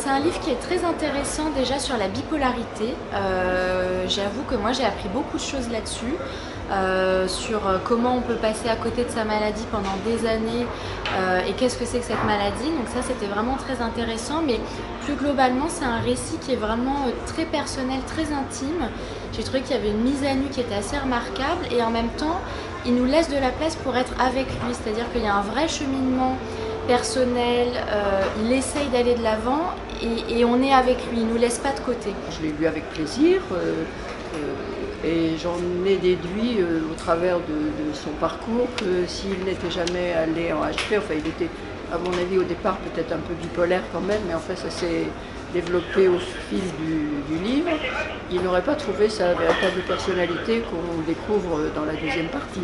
C'est un livre qui est très intéressant déjà sur la bipolarité. J'avoue que moi j'ai appris beaucoup de choses là-dessus, sur comment on peut passer à côté de sa maladie pendant des années et qu'est-ce que c'est que cette maladie. Donc ça c'était vraiment très intéressant, mais plus globalement c'est un récit qui est vraiment très personnel, très intime. J'ai trouvé qu'il y avait une mise à nu qui était assez remarquable et en même temps il nous laisse de la place pour être avec lui, c'est-à-dire qu'il y a un vrai cheminement personnel, il essaye d'aller de l'avant et on est avec lui, il ne nous laisse pas de côté. Je l'ai lu avec plaisir et j'en ai déduit au travers de son parcours que s'il n'était jamais allé en HP, enfin il était à mon avis au départ peut-être un peu bipolaire quand même, mais en fait ça s'est développé au fil du livre, il n'aurait pas trouvé sa véritable personnalité qu'on découvre dans la deuxième partie.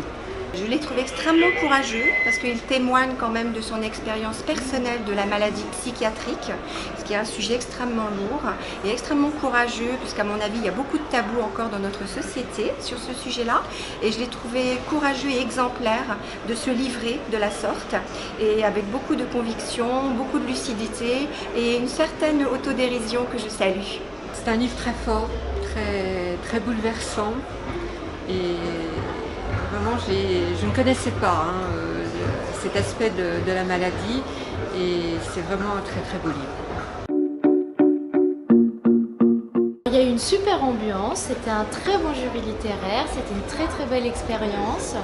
Je l'ai trouvé extrêmement courageux parce qu'il témoigne quand même de son expérience personnelle de la maladie psychiatrique, ce qui est un sujet extrêmement lourd et extrêmement courageux puisqu'à mon avis il y a beaucoup de tabous encore dans notre société sur ce sujet-là et je l'ai trouvé courageux et exemplaire de se livrer de la sorte et avec beaucoup de conviction, beaucoup de lucidité et une certaine autodérision que je salue. C'est un livre très fort, très bouleversant et vraiment, je ne connaissais pas cet aspect de la maladie et c'est vraiment un très beau livre. Il y a eu une super ambiance, c'était un très bon jury littéraire, c'était une très belle expérience.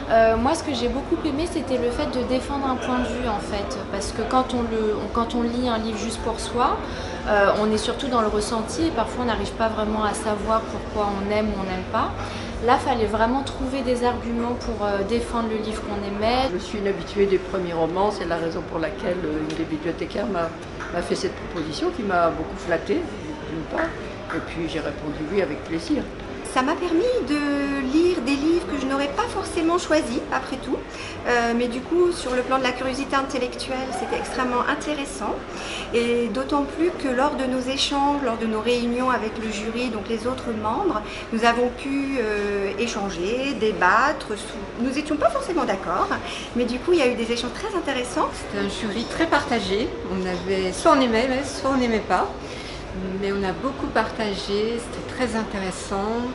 Moi ce que j'ai beaucoup aimé c'était le fait de défendre un point de vue en fait, parce que quand on lit un livre juste pour soi, on est surtout dans le ressenti et parfois on n'arrive pas vraiment à savoir pourquoi on aime ou on n'aime pas. Là, il fallait vraiment trouver des arguments pour défendre le livre qu'on aimait. Je suis une habituée des premiers romans, c'est la raison pour laquelle une des bibliothécaires m'a fait cette proposition qui m'a beaucoup flattée, d'une part, et puis j'ai répondu oui avec plaisir. Ça m'a permis de lire des livres que je n'aurais pas forcément choisis, après tout. Mais du coup, sur le plan de la curiosité intellectuelle, c'était extrêmement intéressant. Et d'autant plus que lors de nos échanges, lors de nos réunions avec le jury, donc les autres membres, nous avons pu échanger, débattre. Nous n'étions pas forcément d'accord, mais du coup, il y a eu des échanges très intéressants. C'était un jury très partagé. Soit on aimait, soit on n'aimait pas. Mais on a beaucoup partagé, c'était très intéressant.